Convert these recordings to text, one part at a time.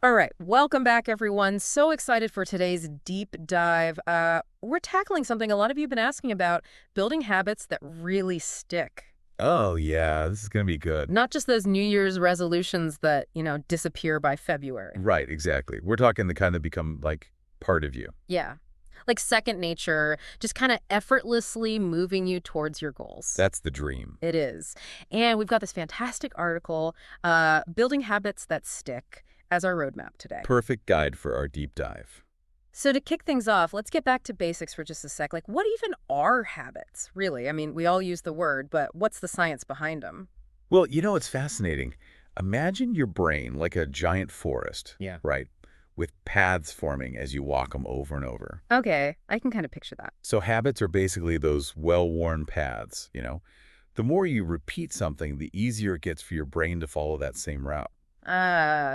All right, welcome back, everyone. So excited for today's deep dive. We're tackling something a lot of you have been asking about, building habits that really stick. Oh, yeah, this is gonna be good. Not just those New Year's resolutions that, disappear by February. Right, exactly. We're talking the kind that become, like, part of you. Yeah. Like second nature, just kind of effortlessly moving you towards your goals. That's the dream. It is. And we've got this fantastic article, Building Habits That Stick, as our roadmap today. Perfect guide for our deep dive. So to kick things off, let's get back to basics for just a sec. Like, what even are habits, really? I mean, we all use the word, but what's the science behind them? Well, it's fascinating. Imagine your brain like a giant forest, Yeah. right? With paths forming as you walk them over and over. Okay, I can kind of picture that. So habits are basically those well-worn paths. The more you repeat something, the easier it gets for your brain to follow that same route.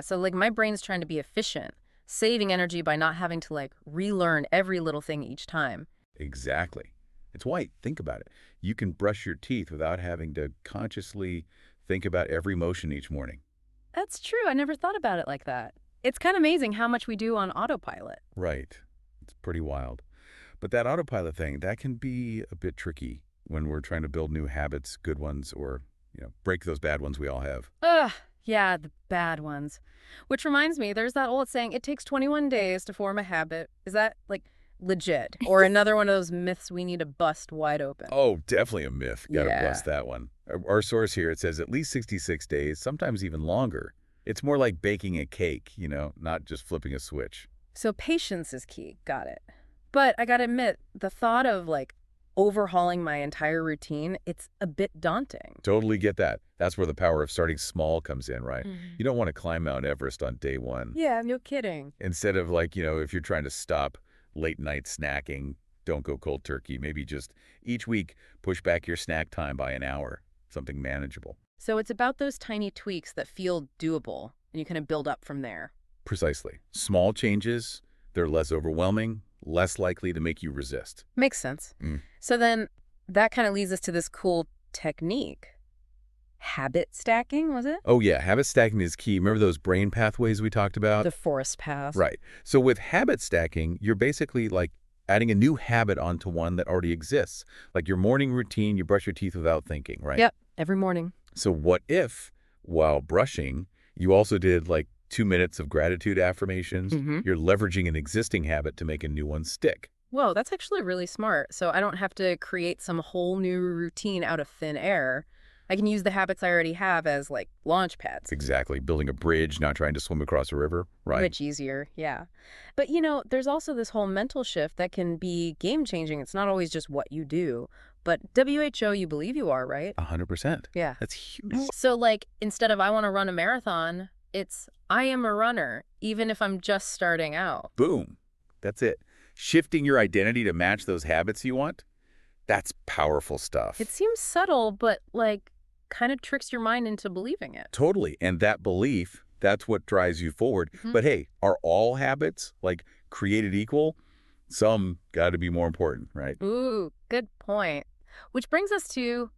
So like my brain's trying to be efficient, saving energy by not having to like relearn every little thing each time. Exactly. It's why, think about it. You can brush your teeth without having to consciously think about every motion each morning. That's true. I never thought about it like that. It's kind of amazing how much we do on autopilot. Right. It's pretty wild. But that autopilot thing, that can be a bit tricky when we're trying to build new habits, good ones, or, break those bad ones we all have. Ugh, yeah, the bad ones. Which reminds me, there's that old saying, it takes 21 days to form a habit. Is that like legit? Or another one of those myths we need to bust wide open? Oh, definitely a myth. Got to Yeah. bust that one. Our source here, it says at least 66 days, sometimes even longer. It's more like baking a cake, not just flipping a switch. So patience is key. Got it. But I gotta admit, the thought of like overhauling my entire routine, it's a bit daunting. Totally get that. That's where the power of starting small comes in, right? Mhm. You don't want to climb Mount Everest on day one. Yeah, no kidding. Instead of like, if you're trying to stop late night snacking, don't go cold turkey. Maybe just each week push back your snack time by an hour, something manageable. So it's about those tiny tweaks that feel doable, and you kind of build up from there. Precisely. Small changes, they're less overwhelming, less likely to make you resist. Makes sense. Mm. So then that kind of leads us to this cool technique. Habit stacking, was it? Oh yeah, habit stacking is key. Remember those brain pathways we talked about? The forest path. Right. So with habit stacking, you're basically like adding a new habit onto one that already exists. Like your morning routine, you brush your teeth without thinking, right? Yep, every morning. So what if, while brushing, you also did like 2 minutes of gratitude affirmations? Mm-hmm. You're leveraging an existing habit to make a new one stick. Whoa, that's actually really smart. So I don't have to create some whole new routine out of thin air. I can use the habits I already have as like launch pads. Exactly. Building a bridge, not trying to swim across a river. Right. Much easier, yeah. But there's also this whole mental shift that can be game changing. It's not always just what you do, but WHO, you believe you are, right? 100%. Yeah. That's huge. So like instead of I want to run a marathon, it's I am a runner, even if I'm just starting out. Boom. That's it. Shifting your identity to match those habits you want, that's powerful stuff. It seems subtle, but like kind of tricks your mind into believing it. Totally. And that belief, that's what drives you forward. Mhm. But hey, are all habits like created equal? Some got to be more important, right? Ooh, good point. Which brings us to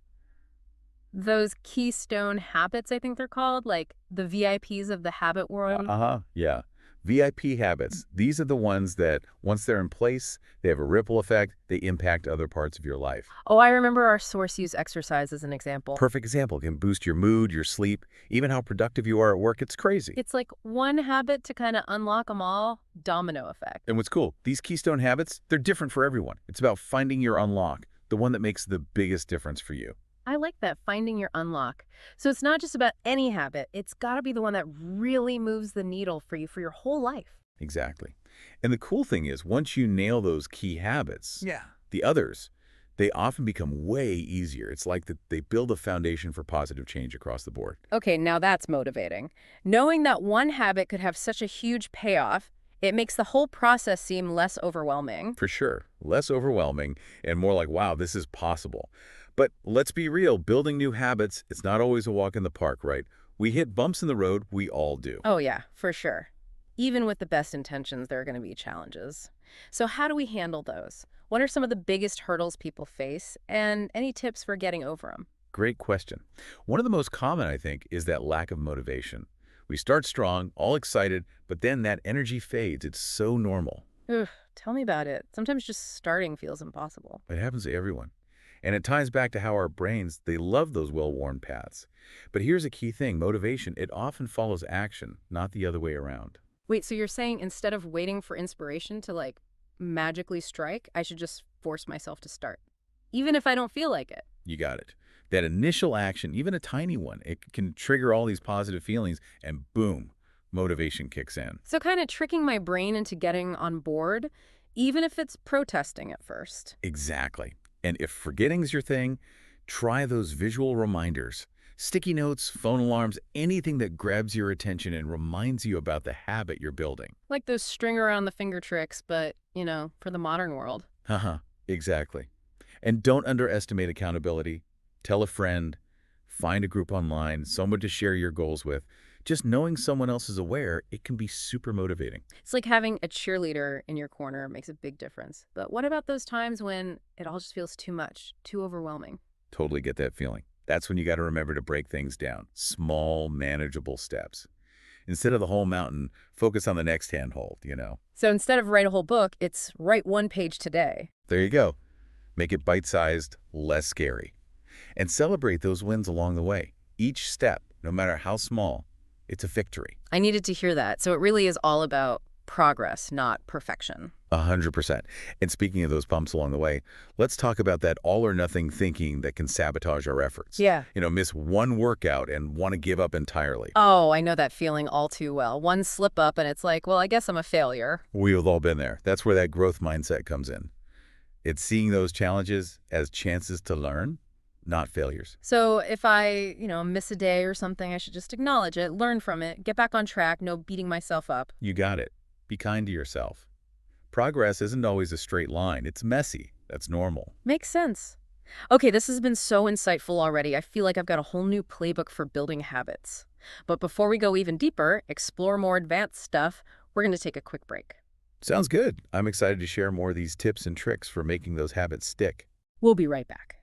those keystone habits, I think they're called, like the VIPs of the habit world. Uh-huh. Yeah. VIP habits. These are the ones that once they're in place, they have a ripple effect. They impact other parts of your life. Oh, I remember our source used exercise as an example. Perfect example. Can boost your mood, your sleep, even how productive you are at work. It's crazy. It's like one habit to kind of unlock them all, domino effect. And what's cool, these keystone habits, they're different for everyone. It's about finding your unlock, the one that makes the biggest difference for you. I like that, finding your unlock. So it's not just about any habit, it's got to be the one that really moves the needle for you for your whole life. Exactly. And the cool thing is, once you nail those key habits, Yeah. the others, they often become way easier. It's like that they build a foundation for positive change across the board. Okay, now that's motivating. Knowing that one habit could have such a huge payoff, it makes the whole process seem less overwhelming. For sure. Less overwhelming and more like, wow, this is possible. But let's be real, building new habits, it's not always a walk in the park, right? We hit bumps in the road, we all do. Oh, yeah, for sure. Even with the best intentions, there are going to be challenges. So, how do we handle those? What are some of the biggest hurdles people face, and any tips for getting over them? Great question. One of the most common, I think, is that lack of motivation. We start strong, all excited, but then that energy fades. It's so normal. Ugh, tell me about it. Sometimes just starting feels impossible. It happens to everyone. And it ties back to how our brains, they love those well-worn paths. But here's a key thing, motivation, it often follows action, not the other way around. Wait, so you're saying instead of waiting for inspiration to like magically strike, I should just force myself to start, even if I don't feel like it? You got it. That initial action, even a tiny one, it can trigger all these positive feelings and boom, motivation kicks in. So kind of tricking my brain into getting on board, even if it's protesting at first. Exactly. And if forgetting's your thing, try those visual reminders. Sticky notes, phone alarms, anything that grabs your attention and reminds you about the habit you're building. Like those string around the finger tricks, but, for the modern world. Haha, exactly. And don't underestimate accountability. Tell a friend, find a group online, someone to share your goals with. Just knowing someone else is aware, it can be super motivating. It's like having a cheerleader in your corner makes a big difference. But what about those times when it all just feels too much, too overwhelming? Totally get that feeling. That's when you got to remember to break things down. Small, manageable steps. Instead of the whole mountain, focus on the next handhold. So instead of write a whole book, it's write one page today. There you go. Make it bite-sized, less scary. And celebrate those wins along the way. Each step, no matter how small, it's a victory. I needed to hear that. So it really is all about progress, not perfection. 100%. And speaking of those bumps along the way, let's talk about that all-or-nothing thinking that can sabotage our efforts. Yeah. Miss one workout and want to give up entirely. Oh, I know that feeling all too well. One slip up and it's like, well, I guess I'm a failure. We've all been there. That's where that growth mindset comes in. It's seeing those challenges as chances to learn, not failures. So if I, miss a day or something, I should just acknowledge it, learn from it, get back on track, no beating myself up. You got it. Be kind to yourself. Progress isn't always a straight line. It's messy. That's normal. Makes sense. Okay, this has been so insightful already. I feel like I've got a whole new playbook for building habits. But before we go even deeper, explore more advanced stuff, we're going to take a quick break. Sounds good. I'm excited to share more of these tips and tricks for making those habits stick. We'll be right back.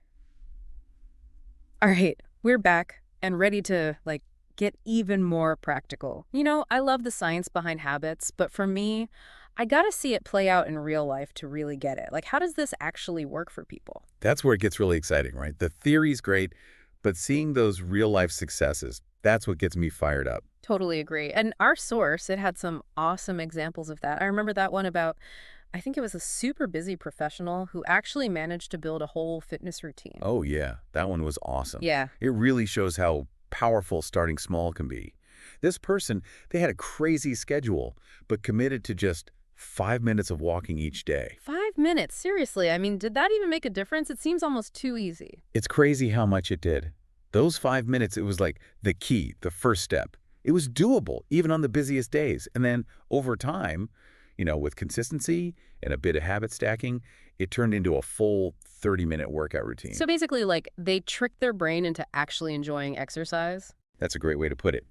All right, we're back and ready to, get even more practical. I love the science behind habits, but for me, I gotta see it play out in real life to really get it. How does this actually work for people? That's where it gets really exciting, right? The theory's great, but seeing those real-life successes, that's what gets me fired up. Totally agree. And our source, it had some awesome examples of that. I remember that one about, I think it was a super busy professional who actually managed to build a whole fitness routine. Oh, yeah. That one was awesome. Yeah. It really shows how powerful starting small can be. This person, they had a crazy schedule, but committed to just 5 minutes of walking each day. 5 minutes, seriously. I mean, did that even make a difference? It seems almost too easy. It's crazy how much it did. Those 5 minutes, it was like the key, the first step. It was doable, even on the busiest days. And then over time, with consistency and a bit of habit stacking, it turned into a full 30-minute workout routine. So basically, they tricked their brain into actually enjoying exercise? That's a great way to put it.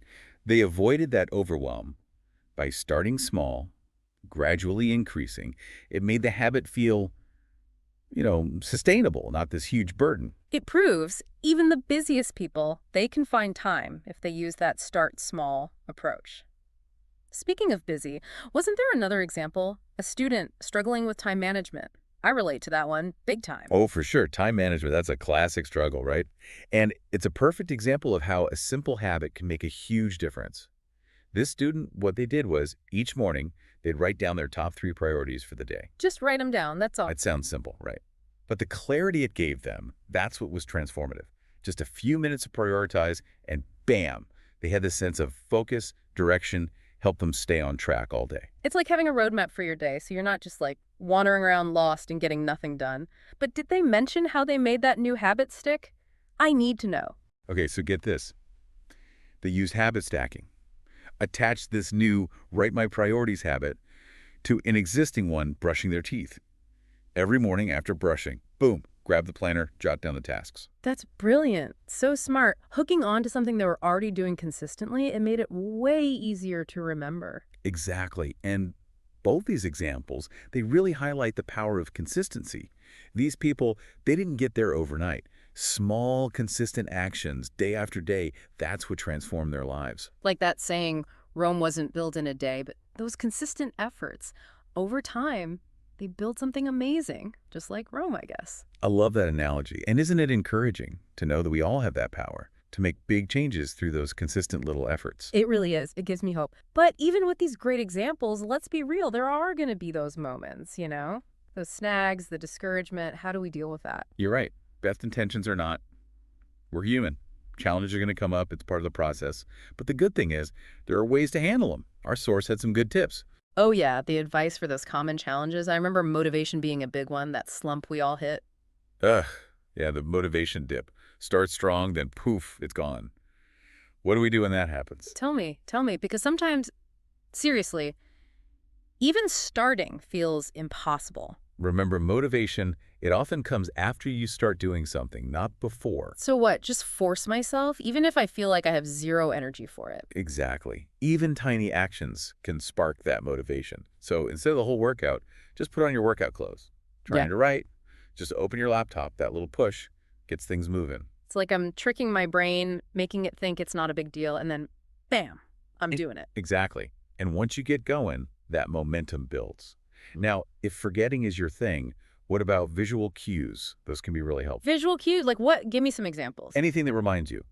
They avoided that overwhelm by starting small, gradually increasing. It made the habit feel, sustainable, not this huge burden. It proves even the busiest people, they can find time if they use that start small approach. Speaking of busy, wasn't there another example? A student struggling with time management. I relate to that one big time. Oh, for sure. Time management, that's a classic struggle, right? And it's a perfect example of how a simple habit can make a huge difference. This student, what they did was, each morning, they'd write down their top 3 priorities for the day. Just write them down, that's all. It sounds simple, right? But the clarity it gave them, that's what was transformative. Just a few minutes to prioritize, and bam, they had this sense of focus, direction, help them stay on track all day. It's like having a roadmap for your day, so you're not just wandering around lost and getting nothing done. But did they mention how they made that new habit stick? I need to know. Okay, so get this. They used habit stacking. Attach this new write my priorities habit to an existing one, brushing their teeth. Every morning after brushing, boom, grab the planner, jot down the tasks. That's brilliant. So smart. Hooking on to something they were already doing consistently, it made it way easier to remember. Exactly. And both these examples, they really highlight the power of consistency. These people, they didn't get there overnight. Small, consistent actions, day after day, that's what transformed their lives. Like that saying, Rome wasn't built in a day, but those consistent efforts, over time, they built something amazing, just like Rome, I guess. I love that analogy. And isn't it encouraging to know that we all have that power to make big changes through those consistent little efforts? It really is. It gives me hope. But even with these great examples, let's be real, there are going to be those moments, you know? Those snags, the discouragement. How do we deal with that? You're right. Best intentions are not. We're human. Challenges are going to come up. It's part of the process. But the good thing is, there are ways to handle them. Our source had some good tips. Oh, yeah, the advice for those common challenges. I remember motivation being a big one, that slump we all hit. Ugh. Yeah, the motivation dip. Start strong, then poof, it's gone. What do we do when that happens? Tell me, because sometimes, seriously, even starting feels impossible. Remember, motivation, it often comes after you start doing something, not before. So what, just force myself, even if I feel like I have zero energy for it? Exactly. Even tiny actions can spark that motivation. So instead of the whole workout, just put on your workout clothes. Trying Yeah. to write, just open your laptop. That little push gets things moving. It's like I'm tricking my brain, making it think it's not a big deal, and then, bam, I'm E- doing it. Exactly. And once you get going, that momentum builds. Now, if forgetting is your thing, what about visual cues? Those can be really helpful. Visual cues, like what? Give me some examples. Anything that reminds you.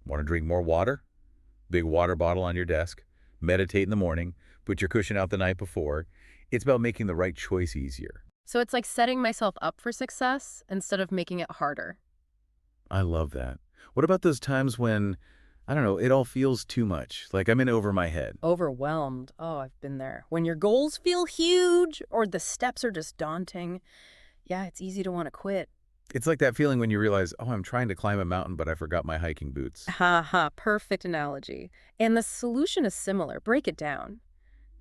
Want to drink more water? Big water bottle on your desk. Meditate in the morning. Put your cushion out the night before. It's about making the right choice easier. So it's like setting myself up for success instead of making it harder. I love that. What about those times when, I don't know, it all feels too much, like I'm in over my head? Overwhelmed. Oh, I've been there. When your goals feel huge or the steps are just daunting, yeah, it's easy to want to quit. It's like that feeling when you realize, oh, I'm trying to climb a mountain, but I forgot my hiking boots. Ha ha, perfect analogy. And the solution is similar. Break it down.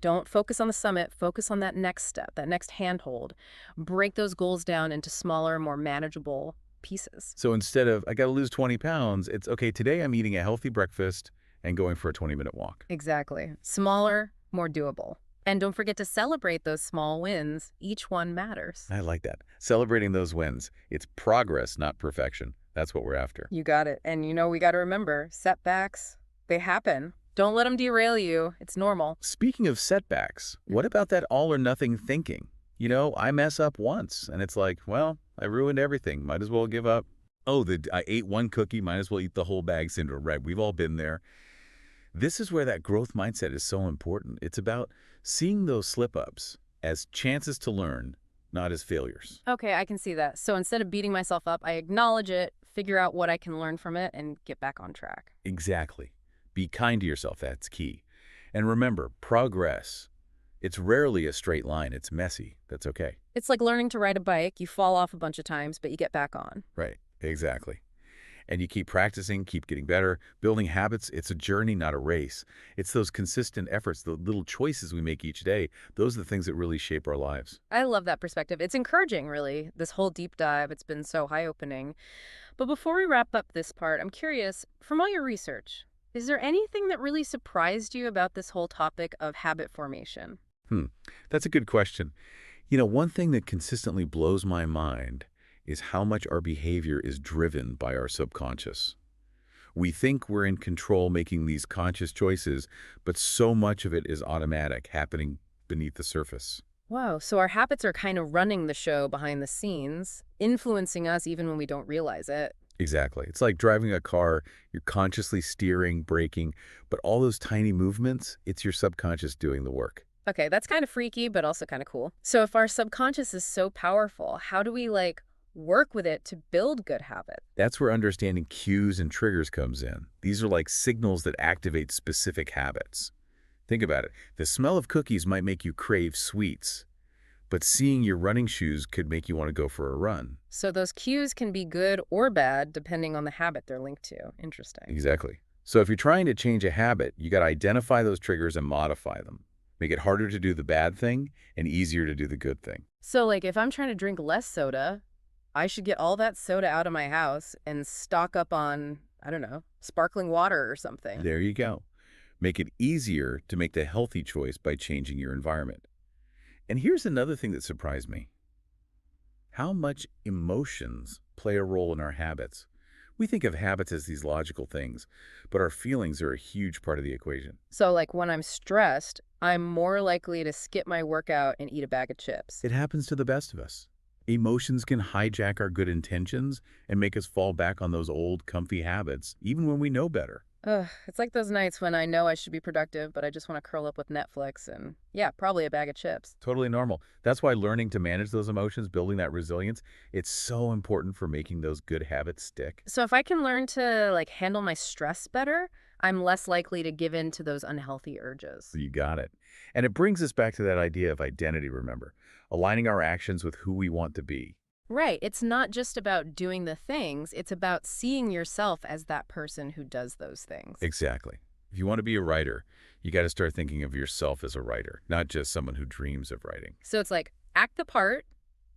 Don't focus on the summit, focus on that next step, that next handhold. Break those goals down into smaller, more manageable pieces. So instead of, I got to lose 20 pounds, it's, okay, today I'm eating a healthy breakfast and going for a 20-minute walk. Exactly. Smaller, more doable. And don't forget to celebrate those small wins. Each one matters. I like that. Celebrating those wins. It's progress, not perfection. That's what we're after. You got it. And you know, we got to remember, setbacks, they happen. Don't let them derail you. It's normal. Speaking of setbacks, what about that all or nothing thinking? You know, I mess up once, and it's like, well, I ruined everything. Might as well give up. Oh, I ate one cookie, might as well eat the whole bag syndrome, right? We've all been there. This is where that growth mindset is so important. It's about seeing those slip-ups as chances to learn, not as failures. Okay, I can see that. So instead of beating myself up, I acknowledge it, figure out what I can learn from it, and get back on track. Exactly. Be kind to yourself. That's key. And remember, progress, it's rarely a straight line. It's messy. That's okay. It's like learning to ride a bike. You fall off a bunch of times, but you get back on. Right. Exactly. And you keep practicing, keep getting better. Building habits, it's a journey, not a race. It's those consistent efforts, the little choices we make each day. Those are the things that really shape our lives. I love that perspective. It's encouraging, really, this whole deep dive. It's been so eye-opening. But before we wrap up this part, I'm curious, from all your research, is there anything that really surprised you about this whole topic of habit formation? That's a good question. You know, one thing that consistently blows my mind is how much our behavior is driven by our subconscious. We think we're in control making these conscious choices, but so much of it is automatic, happening beneath the surface. Wow, so our habits are kind of running the show behind the scenes, influencing us even when we don't realize it. Exactly. It's like driving a car, you're consciously steering, braking, but all those tiny movements, it's your subconscious doing the work. Okay, that's kind of freaky, but also kind of cool. So if our subconscious is so powerful, how do we, work with it to build good habits? That's where understanding cues and triggers comes in. These are like signals that activate specific habits. Think about it. The smell of cookies might make you crave sweets, but seeing your running shoes could make you want to go for a run. So those cues can be good or bad depending on the habit they're linked to. Interesting. Exactly. So if you're trying to change a habit, you got to identify those triggers and modify them. Make it harder to do the bad thing and easier to do the good thing. So, if I'm trying to drink less soda, I should get all that soda out of my house and stock up on, I don't know, sparkling water or something. There you go. Make it easier to make the healthy choice by changing your environment. And here's another thing that surprised me. How much emotions play a role in our habits. We think of habits as these logical things, but our feelings are a huge part of the equation. So, like, when I'm stressed, I'm more likely to skip my workout and eat a bag of chips. It happens to the best of us. Emotions can hijack our good intentions and make us fall back on those old, comfy habits, even when we know better. Ugh, it's like those nights when I know I should be productive, but I just want to curl up with Netflix and, yeah, probably a bag of chips. Totally normal. That's why learning to manage those emotions, building that resilience, it's so important for making those good habits stick. So if I can learn to, like, handle my stress better, I'm less likely to give in to those unhealthy urges. You got it. And it brings us back to that idea of identity, remember, aligning our actions with who we want to be. Right. It's not just about doing the things, it's about seeing yourself as that person who does those things. Exactly. If you want to be a writer, you got to start thinking of yourself as a writer, not just someone who dreams of writing. So it's like act the part,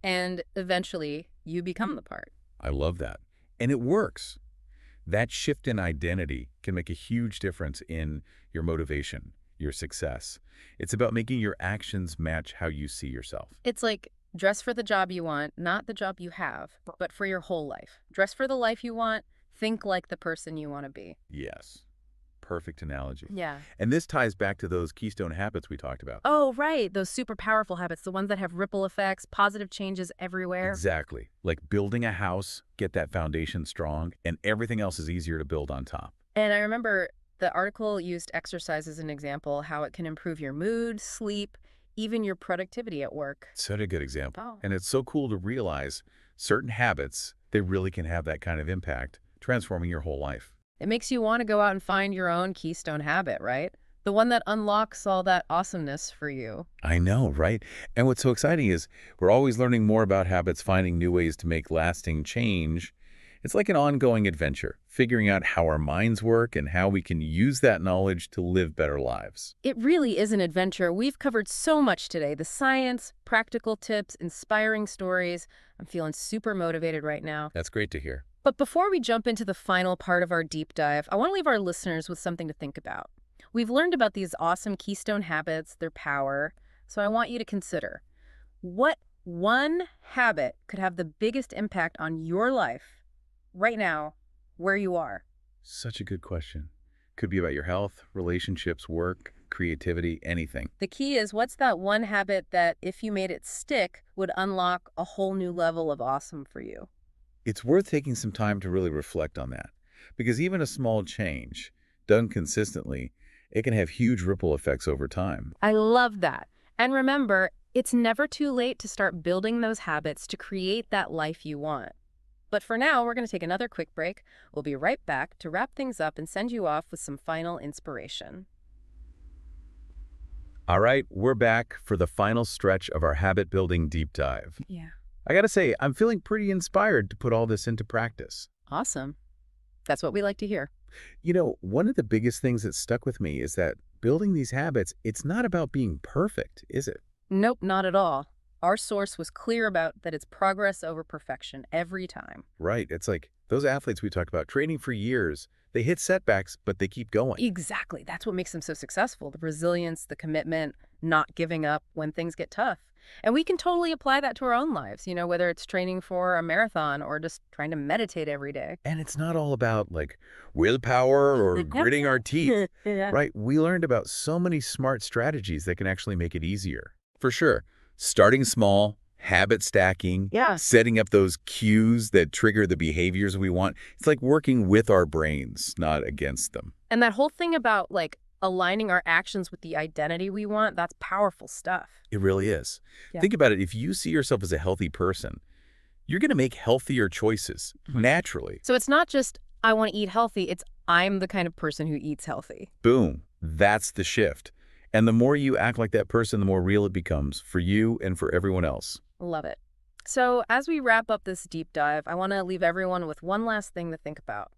and eventually you become the part. I love that. And it works. That shift in identity can make a huge difference in your motivation, your success. It's about making your actions match how you see yourself. It's like dress for the job you want, not the job you have, but for your whole life. Dress for the life you want, think like the person you want to be. Yes. Perfect analogy. Yeah. And this ties back to those keystone habits we talked about. Oh, right. Those super powerful habits, the ones that have ripple effects, positive changes everywhere. Exactly. Like building a house, get that foundation strong, and everything else is easier to build on top. And I remember the article used exercise as an example, how it can improve your mood, sleep, even your productivity at work. Such a good example. Oh. And it's so cool to realize certain habits, they really can have that kind of impact, transforming your whole life. It makes you want to go out and find your own keystone habit, right? The one that unlocks all that awesomeness for you. I know, right? And what's so exciting is we're always learning more about habits, finding new ways to make lasting change. It's like an ongoing adventure, figuring out how our minds work and how we can use that knowledge to live better lives. It really is an adventure. We've covered so much today. The science, practical tips, inspiring stories. I'm feeling super motivated right now. That's great to hear. But before we jump into the final part of our deep dive, I want to leave our listeners with something to think about. We've learned about these awesome keystone habits, their power, so I want you to consider, what one habit could have the biggest impact on your life right now, where you are? Such a good question. Could be about your health, relationships, work, creativity, anything. The key is, what's that one habit that, if you made it stick, would unlock a whole new level of awesome for you? It's worth taking some time to really reflect on that, because even a small change, done consistently, it can have huge ripple effects over time. I love that. And remember, it's never too late to start building those habits to create that life you want. But for now, we're going to take another quick break. We'll be right back to wrap things up and send you off with some final inspiration. All right, we're back for the final stretch of our habit building deep dive. Yeah. I gotta say, I'm feeling pretty inspired to put all this into practice. Awesome. That's what we like to hear. You know, one of the biggest things that stuck with me is that building these habits, it's not about being perfect, is it? Nope, not at all. Our source was clear about that it's progress over perfection every time. Right. It's like those athletes we talked about training for years, they hit setbacks, but they keep going. Exactly. That's what makes them so successful. The resilience, the commitment, not giving up when things get tough. And we can totally apply that to our own lives, whether it's training for a marathon or just trying to meditate every day. And it's not all about like willpower or gritting our teeth, Yeah. right? We learned about so many smart strategies that can actually make it easier. For sure. Starting small, habit stacking, Yeah. setting up those cues that trigger the behaviors we want. It's like working with our brains, not against them. And that whole thing about like aligning our actions with the identity we want, that's powerful stuff. It really is. Yeah. Think about it. If you see yourself as a healthy person, you're going to make healthier choices naturally. So it's not just, I want to eat healthy, it's I'm the kind of person who eats healthy. Boom. That's the shift. And the more you act like that person, the more real it becomes for you and for everyone else. Love it. So as we wrap up this deep dive, I want to leave everyone with one last thing to think about.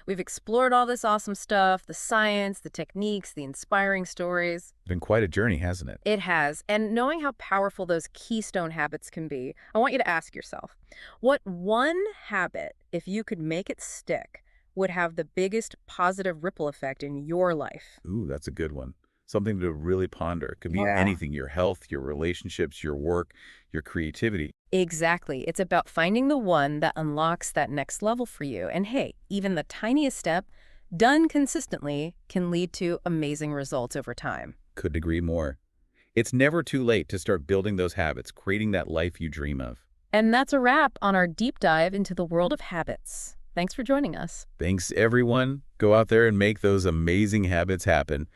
We've explored all this awesome stuff, the science, the techniques, the inspiring stories. It's been quite a journey, hasn't it? It has. And knowing how powerful those keystone habits can be, I want you to ask yourself, what one habit, if you could make it stick, would have the biggest positive ripple effect in your life? Ooh, that's a good one. Something to really ponder. It could be Yeah. anything, your health, your relationships, your work, your creativity. Exactly. It's about finding the one that unlocks that next level for you. And hey, even the tiniest step done consistently can lead to amazing results over time. Couldn't agree more. It's never too late to start building those habits, creating that life you dream of. And that's a wrap on our deep dive into the world of habits. Thanks for joining us. Thanks, everyone. Go out there and make those amazing habits happen.